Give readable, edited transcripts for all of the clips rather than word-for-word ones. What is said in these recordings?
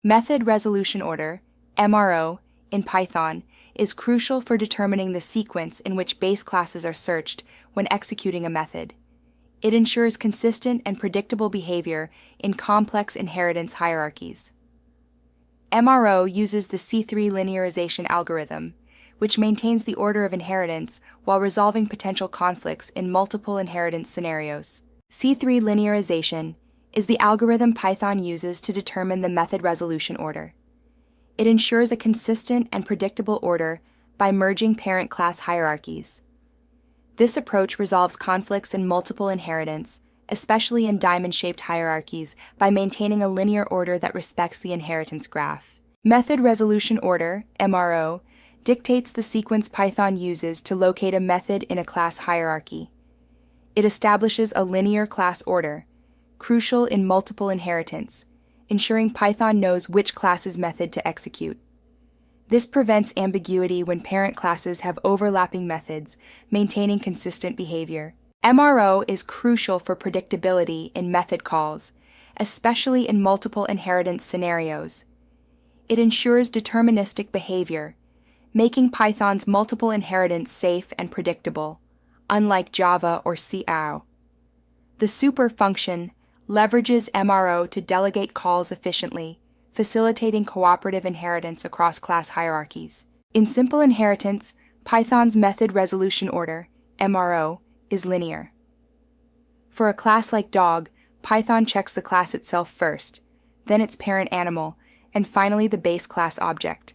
Method resolution order, MRO, in Python is crucial for determining the sequence in which base classes are searched when executing a method. It ensures consistent and predictable behavior in complex inheritance hierarchies. MRO uses the C3 linearization algorithm, which maintains the order of inheritance while resolving potential conflicts in multiple inheritance scenarios. C3 linearization is the algorithm Python uses to determine the method resolution order. It ensures a consistent and predictable order by merging parent class hierarchies. This approach resolves conflicts in multiple inheritance, especially in diamond-shaped hierarchies, by maintaining a linear order that respects the inheritance graph. Method resolution order, MRO, dictates the sequence Python uses to locate a method in a class hierarchy. It establishes a linear class order, crucial in multiple inheritance, ensuring Python knows which class's method to execute. This prevents ambiguity when parent classes have overlapping methods, maintaining consistent behavior. MRO is crucial for predictability in method calls, especially in multiple inheritance scenarios. It ensures deterministic behavior, making Python's multiple inheritance safe and predictable, unlike Java or CAO. The super function leverages MRO to delegate calls efficiently, facilitating cooperative inheritance across class hierarchies. In simple inheritance, Python's method resolution order, MRO, is linear. For a class like dog, Python checks the class itself first, then its parent animal, and finally the base class object.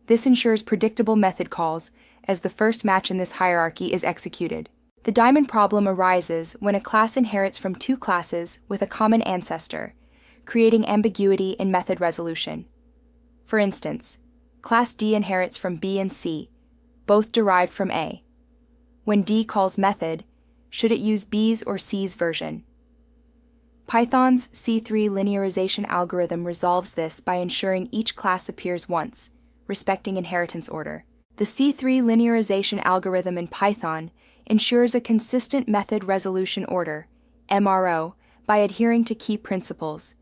This ensures predictable method calls as the first match in this hierarchy is executed. The diamond problem arises when a class inherits from two classes with a common ancestor, creating ambiguity in method resolution. For instance, class D inherits from B and C, both derived from A. When D calls method, should it use B's or C's version? Python's C3 linearization algorithm resolves this by ensuring each class appears once, respecting inheritance order. The C3 linearization algorithm in Python ensures a consistent method resolution order, MRO, by adhering to key principles.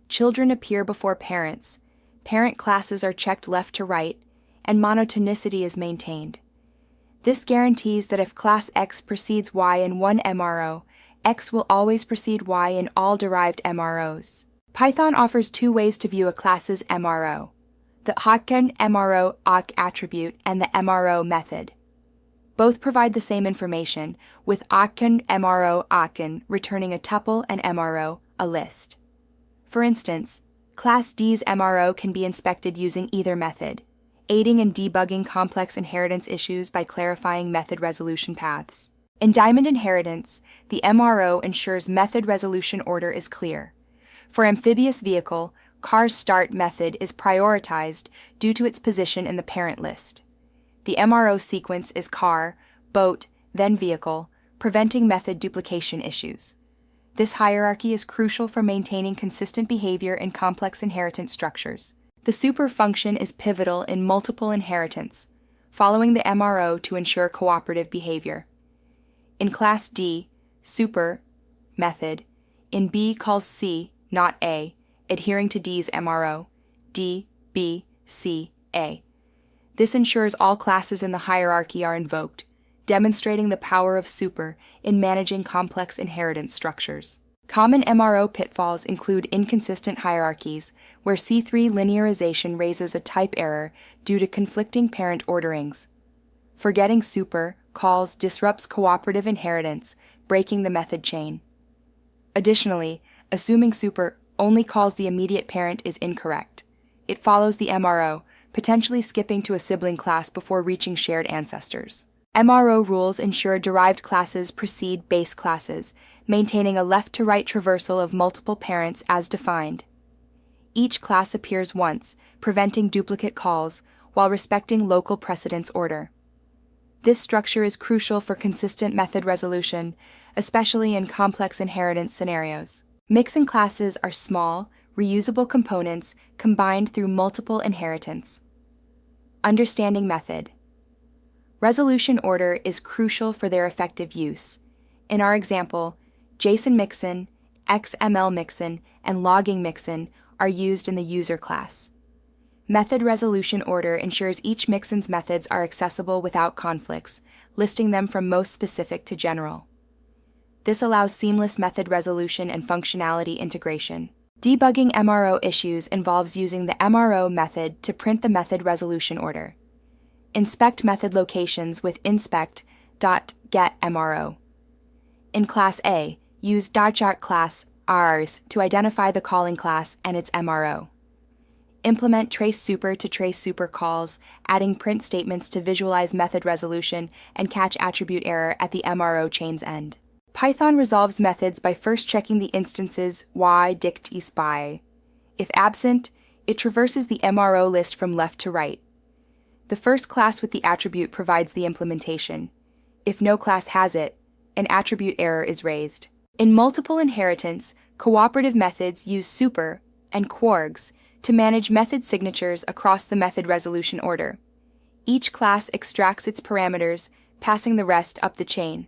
Children appear before parents, parent classes are checked left to right, and monotonicity is maintained. This guarantees that if class X precedes Y in one MRO, X will always precede Y in all derived MROs. Python offers two ways to view a class's MRO: the Haken MRO awk attribute and the MRO method. Both provide the same information, with Haken MRO Haken returning a tuple and MRO a list. For instance, class D's MRO can be inspected using either method, aiding in debugging complex inheritance issues by clarifying method resolution paths. In diamond inheritance, the MRO ensures method resolution order is clear. For amphibious vehicle, car's start method is prioritized due to its position in the parent list. The MRO sequence is car, boat, then vehicle, preventing method duplication issues. This hierarchy is crucial for maintaining consistent behavior in complex inheritance structures. The super function is pivotal in multiple inheritance, following the MRO to ensure cooperative behavior. In class D, super method, in B calls C, not A, adhering to D's MRO, D, B, C, A. This ensures all classes in the hierarchy are invoked, demonstrating the power of super in managing complex inheritance structures. Common MRO pitfalls include inconsistent hierarchies, where C3 linearization raises a type error due to conflicting parent orderings. Forgetting super calls disrupts cooperative inheritance, breaking the method chain. Additionally, assuming super only calls the immediate parent is incorrect. It follows the MRO, potentially skipping to a sibling class before reaching shared ancestors. MRO rules ensure derived classes precede base classes, maintaining a left-to-right traversal of multiple parents as defined. Each class appears once, preventing duplicate calls, while respecting local precedence order. This structure is crucial for consistent method resolution, especially in complex inheritance scenarios. Mixin classes are small, reusable components combined through multiple inheritance. Understanding method. Resolution order is crucial for their effective use. In our example, JSON mixin, XML mixin, and logging mixin are used in the user class. Method resolution order ensures each mixin's methods are accessible without conflicts, listing them from most specific to general. This allows seamless method resolution and functionality integration. Debugging MRO issues involves using the MRO method to print the method resolution order. Inspect method locations with inspect.getMRO. In Class A, use .class rs to identify the calling class and its MRO. Implement trace super to trace super calls, adding print statements to visualize method resolution and catch attribute error at the MRO chain's end. Python resolves methods by first checking the instances y dict spy. If absent, it traverses the MRO list from left to right. The first class with the attribute provides the implementation. If no class has it, an attribute error is raised. In multiple inheritance, cooperative methods use super and quargs to manage method signatures across the method resolution order. Each class extracts its parameters, passing the rest up the chain.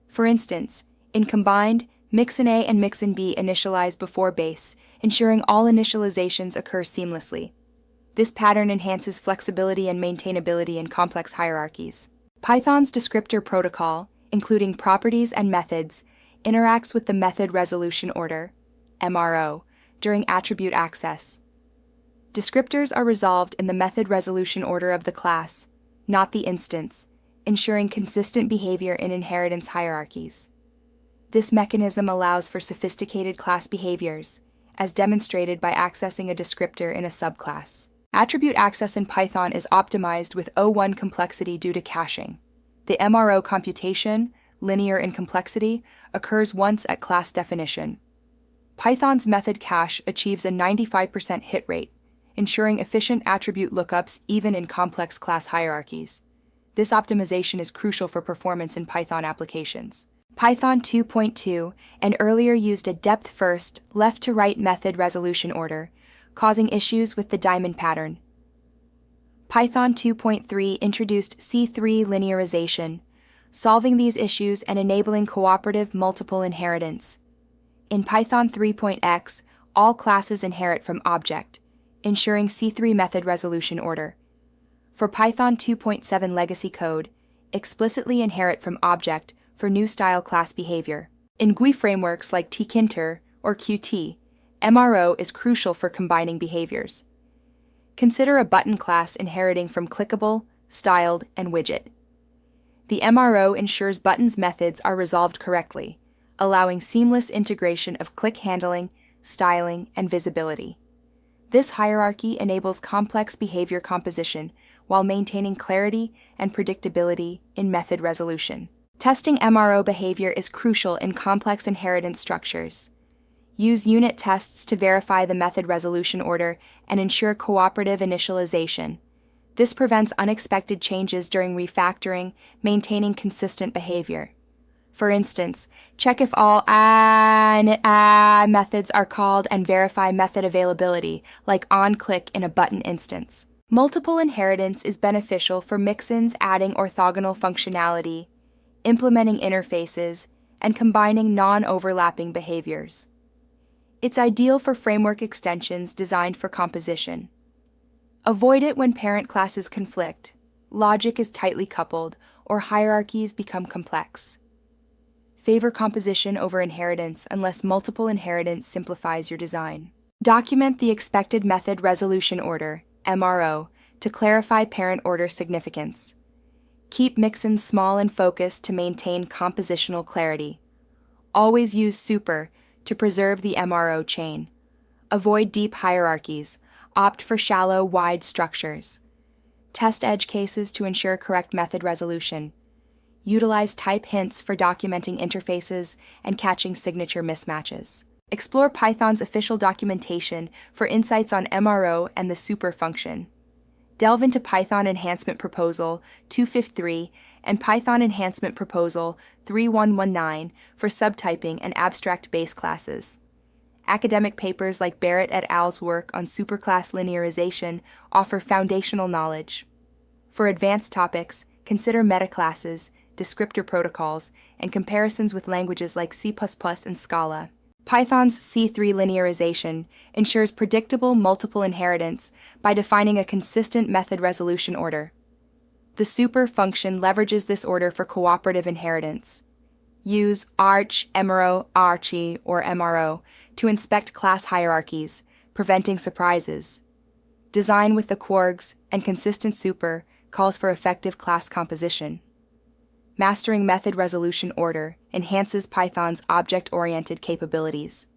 For instance, in combined, mixin A and mixin B initialize before base, ensuring all initializations occur seamlessly. This pattern enhances flexibility and maintainability in complex hierarchies. Python's descriptor protocol, including properties and methods, interacts with the method resolution order, MRO, during attribute access. Descriptors are resolved in the method resolution order of the class, not the instance, ensuring consistent behavior in inheritance hierarchies. This mechanism allows for sophisticated class behaviors, as demonstrated by accessing a descriptor in a subclass. Attribute access in Python is optimized with O1 complexity due to caching. The MRO computation, linear in complexity, occurs once at class definition. Python's method cache achieves a 95% hit rate, ensuring efficient attribute lookups even in complex class hierarchies. This optimization is crucial for performance in Python applications. Python 2.2 and earlier used a depth-first, left-to-right method resolution order, causing issues with the diamond pattern. Python 2.3 introduced C3 linearization, solving these issues and enabling cooperative multiple inheritance. In Python 3.x, all classes inherit from object, ensuring C3 method resolution order. For Python 2.7 legacy code, explicitly inherit from object for new style class behavior. In GUI frameworks like tkinter or Qt, MRO is crucial for combining behaviors. Consider a button class inheriting from clickable, styled, and widget. The MRO ensures buttons' methods are resolved correctly, allowing seamless integration of click handling, styling, and visibility. This hierarchy enables complex behavior composition while maintaining clarity and predictability in method resolution. Testing MRO behavior is crucial in complex inheritance structures. Use unit tests to verify the method resolution order and ensure cooperative initialization. This prevents unexpected changes during refactoring, maintaining consistent behavior. For instance, check if all methods are called and verify method availability, like onClick in a button instance. Multiple inheritance is beneficial for mixins adding orthogonal functionality, implementing interfaces, and combining non-overlapping behaviors. It's ideal for framework extensions designed for composition. Avoid it when parent classes conflict, logic is tightly coupled, or hierarchies become complex. Favor composition over inheritance unless multiple inheritance simplifies your design. Document the expected method resolution order, MRO, to clarify parent order significance. Keep mixins small and focused to maintain compositional clarity. Always use super to preserve the MRO chain. Avoid deep hierarchies. Opt for shallow, wide structures. Test edge cases to ensure correct method resolution. Utilize type hints for documenting interfaces and catching signature mismatches. Explore Python's official documentation for insights on MRO and the super function. Delve into Python Enhancement Proposal 253 and Python Enhancement Proposal 3119 for subtyping and abstract base classes. Academic papers like Barrett et al.'s work on superclass linearization offer foundational knowledge. For advanced topics, consider metaclasses, descriptor protocols, and comparisons with languages like C++ and Scala. Python's C3 linearization ensures predictable multiple inheritance by defining a consistent method resolution order. The super function leverages this order for cooperative inheritance. Use arch, MRO, archie, or MRO to inspect class hierarchies, preventing surprises. Design with the quargs and consistent super calls for effective class composition. Mastering method resolution order enhances Python's object-oriented capabilities.